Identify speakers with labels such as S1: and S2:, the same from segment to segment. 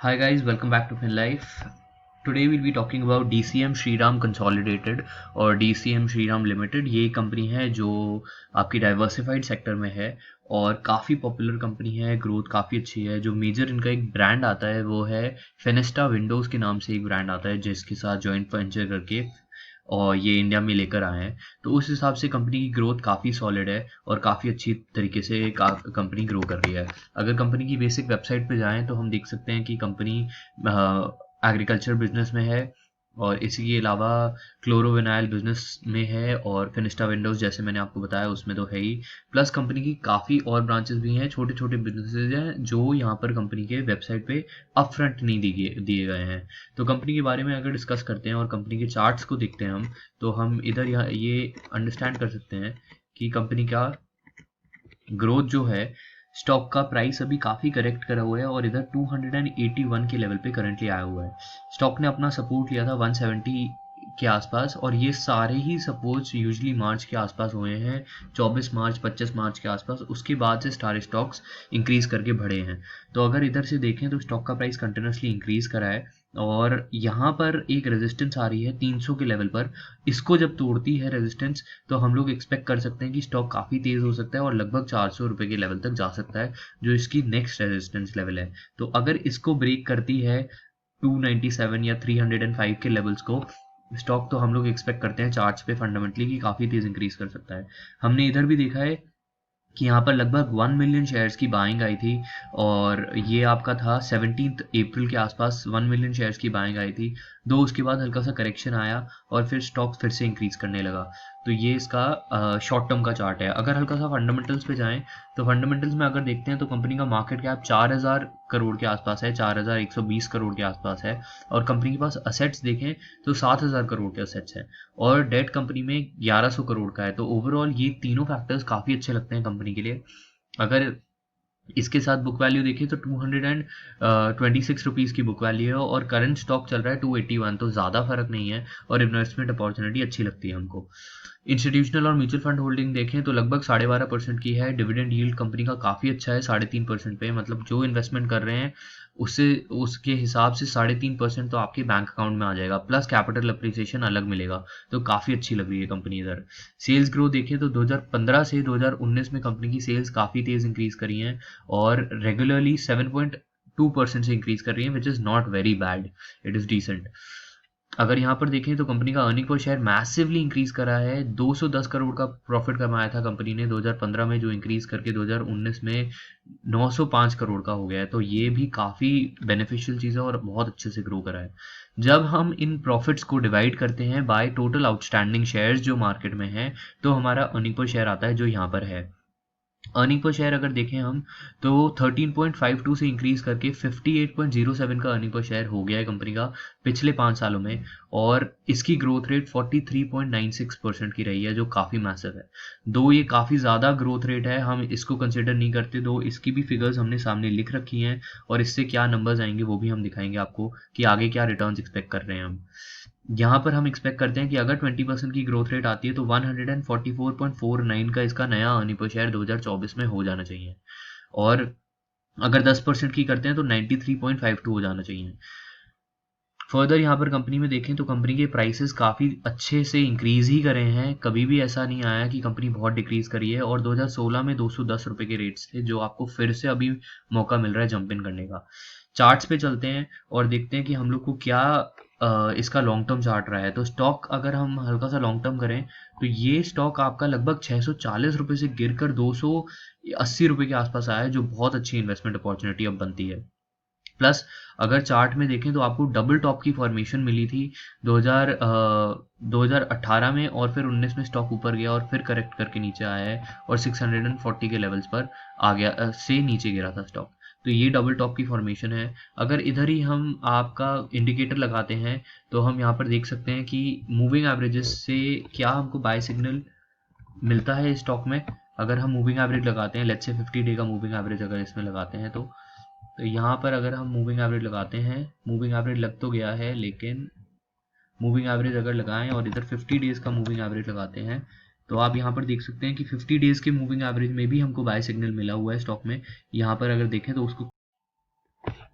S1: Hi guys, welcome back to FinLife. Today we'll be talking about DCM Shriram Consolidated और DCM Shriram Limited। ये company है जो आपकी diversified sector में है और काफ़ी पॉपुलर कंपनी है, ग्रोथ काफ़ी अच्छी है। जो मेजर इनका एक ब्रांड आता है वो है फेनेस्टा विंडोज़ के नाम से एक ब्रांड आता है जिसके साथ जॉइंट वेंचर करके और ये इंडिया में लेकर आए हैं। तो उस हिसाब से कंपनी की ग्रोथ काफ़ी सॉलिड है और काफ़ी अच्छी तरीके से कंपनी ग्रो कर रही है। अगर कंपनी की बेसिक वेबसाइट पे जाएं तो हम देख सकते हैं कि कंपनी एग्रीकल्चर बिजनेस में है और इसी के अलावा क्लोरोविनाइल बिजनेस में है और फिनिस्टा विंडोज़ जैसे मैंने आपको बताया उसमें तो है ही। प्लस कंपनी की काफ़ी और ब्रांचेस भी हैं, छोटे छोटे बिजनेसेस हैं जो यहाँ पर कंपनी के वेबसाइट पे अपफ्रंट नहीं दिए गए हैं। तो कंपनी के बारे में अगर डिस्कस करते हैं और कंपनी के चार्ट्स को देखते हैं हम, तो हम इधर यहाँ ये अंडरस्टैंड कर सकते हैं कि कंपनी का ग्रोथ जो है, स्टॉक का प्राइस अभी काफ़ी करेक्ट करा हुआ है और इधर 281 के लेवल पे करंटली आया हुआ है। स्टॉक ने अपना सपोर्ट लिया था 170 के आसपास और ये सारे ही सपोर्ट्स यूजुअली मार्च के आसपास हुए हैं, 24 मार्च 25 मार्च के आसपास। उसके बाद से सारे स्टॉक्स इंक्रीज करके बढ़े हैं। तो अगर इधर से देखें तो स्टॉक का प्राइस कंटिन्यूसली इंक्रीज करा है और यहाँ पर एक रेजिस्टेंस आ रही है 300 के लेवल पर। इसको जब तोड़ती है रेजिस्टेंस तो हम लोग एक्सपेक्ट कर सकते हैं कि स्टॉक काफ़ी तेज़ हो सकता है और लगभग 400 रुपये के लेवल तक जा सकता है, जो इसकी नेक्स्ट रेजिस्टेंस लेवल है। तो अगर इसको ब्रेक करती है 297 या 305 के लेवल्स को, स्टॉक तो हम लोग एक्सपेक्ट करते हैं चार्ट्स पे फंडामेंटली कि काफ़ी तेज़ इंक्रीज कर सकता है। हमने इधर भी देखा है कि यहाँ पर लगभग 1 मिलियन शेयर्स की बाइंग आई थी और ये आपका था 17 अप्रैल के आसपास 1 मिलियन शेयर्स की बाइंग आई थी। दो उसके बाद हल्का सा करेक्शन आया और फिर स्टॉक फिर से इंक्रीज करने लगा। तो ये इसका शॉर्ट टर्म का चार्ट है। अगर हल्का सा फंडामेंटल्स पे जाएं तो फंडामेंटल्स में अगर देखते हैं तो कंपनी का मार्केट कैप 4000 करोड़ के आसपास है, 4120 करोड़ के आसपास है और कंपनी के पास असेट्स देखें तो 7000 करोड़ के असेट्स हैं और डेट कंपनी में 1100 करोड़ का है। तो ओवरऑल ये तीनों फैक्टर्स काफ़ी अच्छे लगते हैं कंपनी के लिए। अगर इसके साथ बुक वैल्यू देखें तो 226 रुपीज़ की बुक वैल्यू है और करंट स्टॉक चल रहा है 281, तो ज़्यादा फर्क नहीं है और इन्वेस्टमेंट अपॉर्चुनिटी अच्छी लगती है हमको। इंस्टीट्यूशनल और म्यूचुअल फंड होल्डिंग देखें तो लगभग 12.5% की है। डिविडेंड यील्ड कंपनी का काफ़ी अच्छा है, 3.5% पे। मतलब जो इन्वेस्टमेंट कर रहे हैं उससे उसके हिसाब से 3.5% तो आपके बैंक अकाउंट में आ जाएगा, प्लस कैपिटल अप्रिसिएशन अलग मिलेगा। तो काफ़ी अच्छी लग रही है कंपनी इधर। सेल्स ग्रोथ देखें तो 2015 से 2019 में कंपनी की सेल्स काफ़ी तेज़ इंक्रीज करी हैं और रेगुलरली 7.2% से इंक्रीज कर रही है, which is not very bad, it is decent. अगर यहाँ पर देखें तो कंपनी का earning per share massively increase करा है। 210 करोड़ का प्रॉफिट कमाया था कंपनी ने 2015 में, जो इंक्रीज करके 2019 में 905 करोड़ का हो गया है। तो ये भी काफ़ी बेनिफिशियल चीज़ है और बहुत अच्छे से ग्रो करा है। जब हम इन प्रॉफिट्स को डिवाइड करते हैं बाय टोटल आउटस्टैंडिंग शेयर्स जो मार्केट में है, तो हमारा अर्निंग पर शेयर आता है जो यहाँ पर है। अर्निंग पर शेयर अगर देखें हम तो 13.52 से इंक्रीज करके 58.07 का अर्निंग पर शेयर हो गया है कंपनी का पिछले 5 सालों में और इसकी ग्रोथ रेट 43.96% की रही है, जो काफ़ी मैसिव है। दो ये काफ़ी ज़्यादा ग्रोथ रेट है, हम इसको कंसिडर नहीं करते। दो इसकी भी फिगर्स हमने सामने लिख रखी हैं और इससे क्या नंबर्स आएंगे वो भी हम दिखाएंगे आपको कि आगे क्या रिटर्न्स एक्सपेक्ट कर रहे हैं हम। यहाँ पर हम एक्सपेक्ट करते हैं कि अगर 20% की ग्रोथ रेट आती है तो 144.49 का इसका नया अर्निंग पर शेयर 2024 में हो जाना चाहिए और अगर 10% की करते हैं तो 93.52 हो जाना चाहिए। फर्दर यहाँ पर कंपनी में देखें तो कंपनी के प्राइसेस काफ़ी अच्छे से इंक्रीज ही करे हैं, कभी भी ऐसा नहीं आया कि कंपनी बहुत डिक्रीज करी है। और 2016 में 210 रुपये के रेट्स थे, जो आपको फिर से अभी मौका मिल रहा है जंप इन करने का। चार्ट्स पे चलते हैं और देखते हैं कि हम लोग को क्या इसका लॉन्ग टर्म चार्ट रहा है। तो स्टॉक अगर हम हल्का सा लॉन्ग टर्म करें तो ये स्टॉक आपका लगभग 640 रुपये से गिरकर 280 रुपये के आसपास आया है, जो बहुत अच्छी इन्वेस्टमेंट अपॉर्चुनिटी अब बनती है। प्लस अगर चार्ट में देखें तो आपको डबल टॉप की फॉर्मेशन मिली थी 2018 में और फिर 19 में स्टॉक ऊपर गया और फिर करेक्ट करके नीचे आया है और 640 के लेवल्स पर आ गया, से नीचे गिरा था स्टॉक। तो ये डबल टॉप की फॉर्मेशन है। अगर इधर ही हम आपका इंडिकेटर लगाते हैं तो हम यहाँ पर देख सकते हैं कि मूविंग एवरेजेस से क्या हमको बाय सिग्नल मिलता है स्टॉक में। अगर हम मूविंग एवरेज लगाते हैं, लेट्स से 50 डे का मूविंग एवरेज अगर इसमें लगाते हैं तो यहाँ पर अगर हम मूविंग एवरेज लगाते हैं, मूविंग एवरेज लग तो गया है लेकिन मूविंग एवरेज अगर लगाएं और इधर 50 डेज़ का मूविंग एवरेज लगाते हैं तो आप यहाँ पर देख सकते हैं कि 50 डेज़ के मूविंग एवरेज में भी हमको बाय सिग्नल मिला हुआ है स्टॉक में। यहाँ पर अगर देखें तो उसको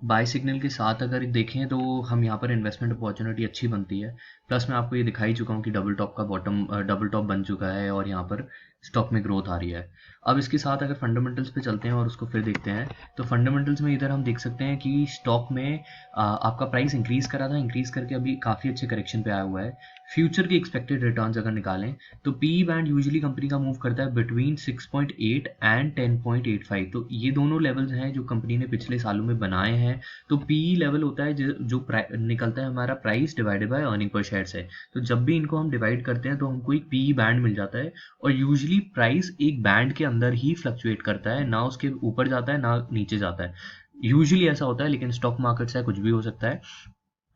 S1: बाय सिग्नल के साथ अगर देखें तो हम यहाँ पर इन्वेस्टमेंट अपॉर्चुनिटी अच्छी बनती है। प्लस मैं आपको ये दिखा ही चुका हूँ कि डबल टॉप बन चुका है और यहाँ पर स्टॉक में ग्रोथ आ रही है। अब इसके साथ अगर फंडामेंटल्स पे चलते हैं और उसको फिर देखते हैं, तो फंडामेंटल्स में इधर हम देख सकते हैं कि स्टॉक में आपका प्राइस इंक्रीज करा था, इंक्रीज करके अभी काफ़ी अच्छे करेक्शन पे आया हुआ है। फ्यूचर के एक्सपेक्टेड रिटर्न्स अगर निकालें तो पी बैंड यूजुअली कंपनी का मूव करता है बिटवीन 6.8 एंड 10.85। तो ये दोनों लेवल्स हैं जो कंपनी ने पिछले सालों में बनाए हैं। तो पी लेवल होता है जो निकलता है हमारा price divided by earning per share से। तो जब भी इनको हम डिवाइड करते हैं तो हमको एक पी बैंड मिल जाता है, और यूजुअली प्राइस एक बैंड के अंदर ही फ्लक्चुएट करता है, ना उसके ऊपर जाता है ना नीचे जाता है। यूजुअली ऐसा होता है, लेकिन स्टॉक मार्केट से कुछ भी हो सकता है।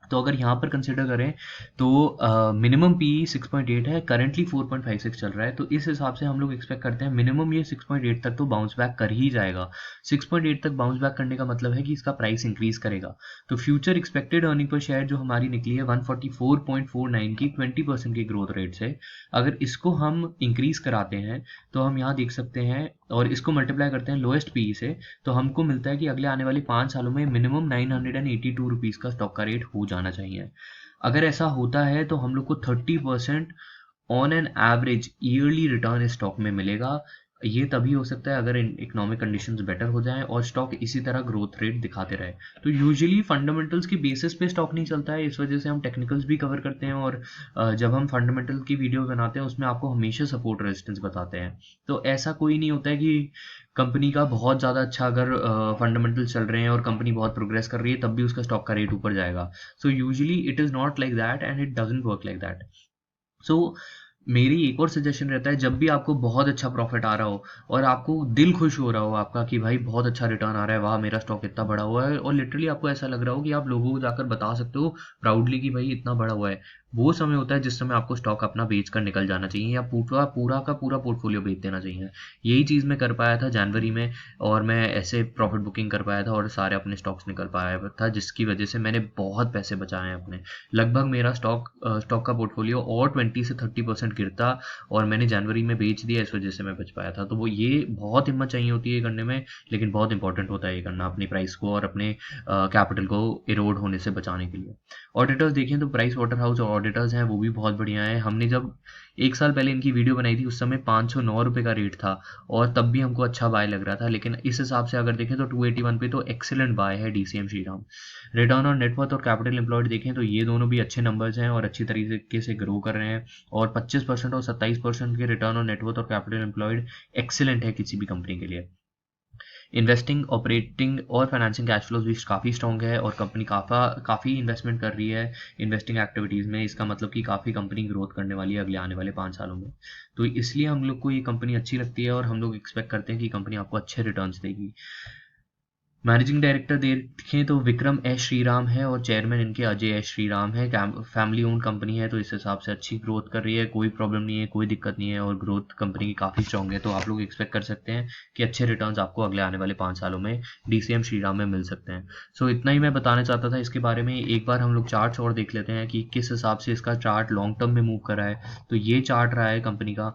S1: तो अगर यहाँ पर कंसिडर करें तो मिनिमम पी 6.8 है, करंटली 4.56 चल रहा है। तो इस हिसाब से हम लोग एक्सपेक्ट करते हैं मिनिमम ये 6.8 तक तो बाउंस बैक कर ही जाएगा। 6.8 तक बाउंस बैक करने का मतलब है कि इसका प्राइस इंक्रीज करेगा। तो future expected earning per share जो हमारी निकली है 144.49 की 20% की ग्रोथ रेट से, अगर इसको हम इंक्रीज कराते हैं तो हम यहाँ देख सकते हैं और इसको मल्टीप्लाई करते हैं लोएस्ट पी से, तो हमको मिलता है कि अगले आने वाले 5 सालों में मिनिमम 982 रुपीज़ का स्टॉक का रेट हो जाना चाहिए। अगर ऐसा होता है तो हम लोग को 30% on an average yearly return stock में मिलेगा। ये तभी हो सकता है अगर इकोनॉमिक कंडीशंस बेटर हो जाएं और स्टॉक इसी तरह ग्रोथ रेट दिखाते रहे। तो यूजुअली फंडामेंटल्स की बेसिस पे स्टॉक नहीं चलता है, इस वजह से हम टेक्निकल्स भी कवर करते हैं, और जब हम फंडामेंटल की वीडियो बनाते हैं उसमें आपको हमेशा सपोर्ट रेजिस्टेंस बताते हैं। तो ऐसा कोई नहीं होता है कि कंपनी का बहुत ज़्यादा अच्छा अगर फंडामेंटल चल रहे हैं और कंपनी बहुत प्रोग्रेस कर रही है तब भी उसका स्टॉक का रेट ऊपर जाएगा। So usually it is not like that and it doesn't work like that. So मेरी एक और सजेशन रहता है, जब भी आपको बहुत अच्छा प्रॉफिट आ रहा हो और आपको दिल खुश हो रहा हो आपका कि भाई बहुत अच्छा रिटर्न आ रहा है, वाह मेरा स्टॉक इतना बड़ा हुआ है, और लिटरली आपको ऐसा लग रहा हो कि आप लोगों को जाकर बता सकते हो प्राउडली कि भाई इतना बड़ा हुआ है, वो समय होता है जिस समय आपको स्टॉक अपना बेच कर निकल जाना चाहिए या पूरा पूरा का पूरा पोर्टफोलियो बेच देना चाहिए। यही चीज़ मैं कर पाया था जनवरी में, और मैं ऐसे प्रॉफिट बुकिंग कर पाया था और सारे अपने स्टॉक्स निकल पाया था, जिसकी वजह से मैंने बहुत पैसे बचाए हैं अपने। लगभग मेरा स्टॉक का पोर्टफोलियो और 20 से 30% गिरता और मैंने जनवरी में बेच दिया, इस वजह से मैं बच पाया था। तो वो ये बहुत हिम्मत चाहिए होती है ये करने में, लेकिन बहुत इंपॉर्टेंट होता है ये करना अपनी प्राइस को और अपने कैपिटल को इरोड होने से बचाने के लिए। ऑडिटर्स देखें तो प्राइस वाटर हाउस ऑडिटर्स हैं वो भी बहुत बढ़िया है। हमने जब 1 साल पहले इनकी वीडियो बनाई थी उस समय 509 रुपये का रेट था और तब भी हमको अच्छा बाय लग रहा था, लेकिन इस हिसाब से अगर देखें तो 281 पे तो एक्सीलेंट बाय है DCM Shriram. Return on net worth और कैपिटल एम्प्लॉयड देखें तो ये दोनों भी अच्छे नंबर्स हैं और अच्छी तरीके से ग्रो कर रहे हैं, और 25% और 27% के रिटर्न ऑन नेटवर्थ और कैपिटल एम्प्लॉयड एक्सीलेंट है किसी भी कंपनी के लिए। इन्वेस्टिंग, ऑपरेटिंग और फाइनेंसिंग कैश फ्लोज भी काफ़ी स्ट्रॉन्ग है और कंपनी काफ़ी इन्वेस्टमेंट कर रही है इन्वेस्टिंग एक्टिविटीज़ में। इसका मतलब कि काफ़ी कंपनी ग्रोथ करने वाली है अगले आने वाले 5 सालों में। तो इसलिए हम लोग को ये कंपनी अच्छी लगती है और हम लोग एक्सपेक्ट करते हैं कि कंपनी आपको अच्छे रिटर्न्स देगी। मैनेजिंग डायरेक्टर देखें तो विक्रम एस श्रीराम है और चेयरमैन इनके अजय एस श्रीराम है। फैमिली ओन कंपनी है तो इस हिसाब से अच्छी ग्रोथ कर रही है, कोई प्रॉब्लम नहीं है, कोई दिक्कत नहीं है, और ग्रोथ कंपनी की काफ़ी स्ट्रॉन्ग है। तो आप लोग एक्सपेक्ट कर सकते हैं कि अच्छे रिटर्न्स आपको अगले आने वाले 5 सालों में डीसीएम श्रीराम में मिल सकते हैं। सो इतना ही मैं बताना चाहता था इसके बारे में। एक बार हम लोग चार्ट्स और देख लेते हैं कि किस हिसाब से इसका चार्ट लॉन्ग टर्म में मूव कर रहा है। तो ये चार्ट रहा है कंपनी का,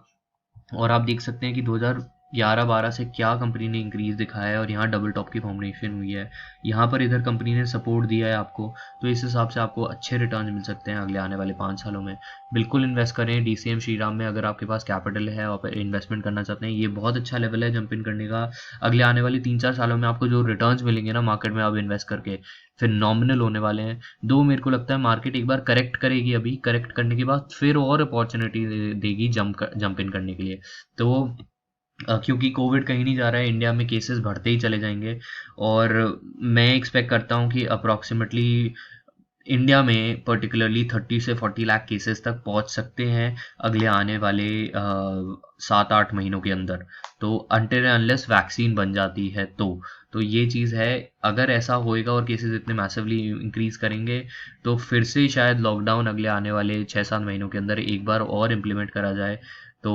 S1: और आप देख सकते हैं कि 2011-12 से क्या कंपनी ने इंक्रीज दिखाया है, और यहाँ डबल टॉप की फॉर्मेशन हुई है, यहाँ पर इधर कंपनी ने सपोर्ट दिया है आपको। तो इस हिसाब से आपको अच्छे रिटर्न मिल सकते हैं अगले आने वाले 5 सालों में। बिल्कुल इन्वेस्ट करें डीसीएम श्रीराम में अगर आपके पास कैपिटल है और इन्वेस्टमेंट करना चाहते हैं। ये बहुत अच्छा लेवल है जंप इन करने का। अगले आने वाले 3-4 सालों में आपको जो रिटर्न्स मिलेंगे ना मार्केट में आप इन्वेस्ट करके, फिर नॉमिनल होने वाले हैं। दो मेरे को लगता है मार्केट एक बार करेक्ट करेगी, अभी करेक्ट करने के बाद फिर और अपॉर्चुनिटी देगी जंप इन करने के लिए। तो क्योंकि कोविड कहीं नहीं जा रहा है, इंडिया में केसेस बढ़ते ही चले जाएंगे, और मैं एक्सपेक्ट करता हूँ कि अप्रॉक्सीमेटली इंडिया में पर्टिकुलरली 30 से 40 लाख केसेस तक पहुंच सकते हैं अगले आने वाले 7-8 महीनों के अंदर। तो अनटिल अनलेस वैक्सीन बन जाती है तो ये चीज़ है। अगर ऐसा होएगा और केसेस इतने मैसिवली इंक्रीज करेंगे तो फिर से शायद लॉकडाउन अगले आने वाले 6-7 महीनों के अंदर एक बार और इम्प्लीमेंट करा जाए। तो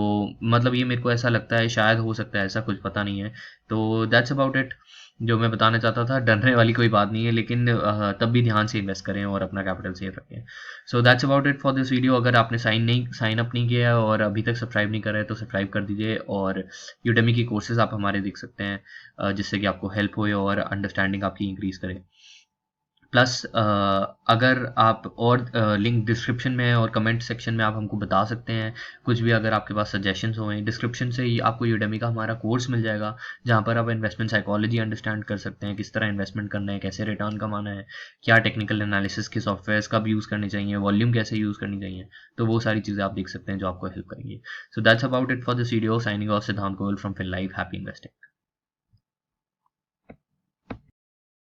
S1: मतलब ये मेरे को ऐसा लगता है, शायद हो सकता है ऐसा, कुछ पता नहीं है। तो दैट्स अबाउट इट जो मैं बताना चाहता था। डरने वाली कोई बात नहीं है, लेकिन तब भी ध्यान से इन्वेस्ट करें और अपना कैपिटल सेफ रखें। सो that's about it for this video. अगर आपने साइन अप नहीं किया है और अभी तक सब्सक्राइब नहीं करा है तो सब्सक्राइब कर दीजिए, और यूडेमी की कोर्सेज आप हमारे देख सकते हैं जिससे कि आपको हेल्प हो और अंडरस्टैंडिंग आपकी इंक्रीज करे। प्लस अगर आप और लिंक डिस्क्रिप्शन में है और कमेंट सेक्शन में आप हमको बता सकते हैं कुछ भी, अगर आपके पास सजेशंस हो। डिस्क्रिप्शन से ही आपको यूडेमी का हमारा कोर्स मिल जाएगा जहाँ पर आप इन्वेस्टमेंट साइकोलॉजी अंडरस्टैंड कर सकते हैं, किस तरह इन्वेस्टमेंट करना है, कैसे रिटर्न कमाना है, क्या टेक्निकल एनालिसिस के सॉफ्टवेयर कब यूज़ करने चाहिए, वॉल्यूम कैसे यूज़ करनी चाहिए। तो वो सारी चीज़ें आप देख सकते हैं जो आपको हेल्प करेंगी। So that's about it for this video. Signing off Siddhant Goyal from Fin Life. Happy investing.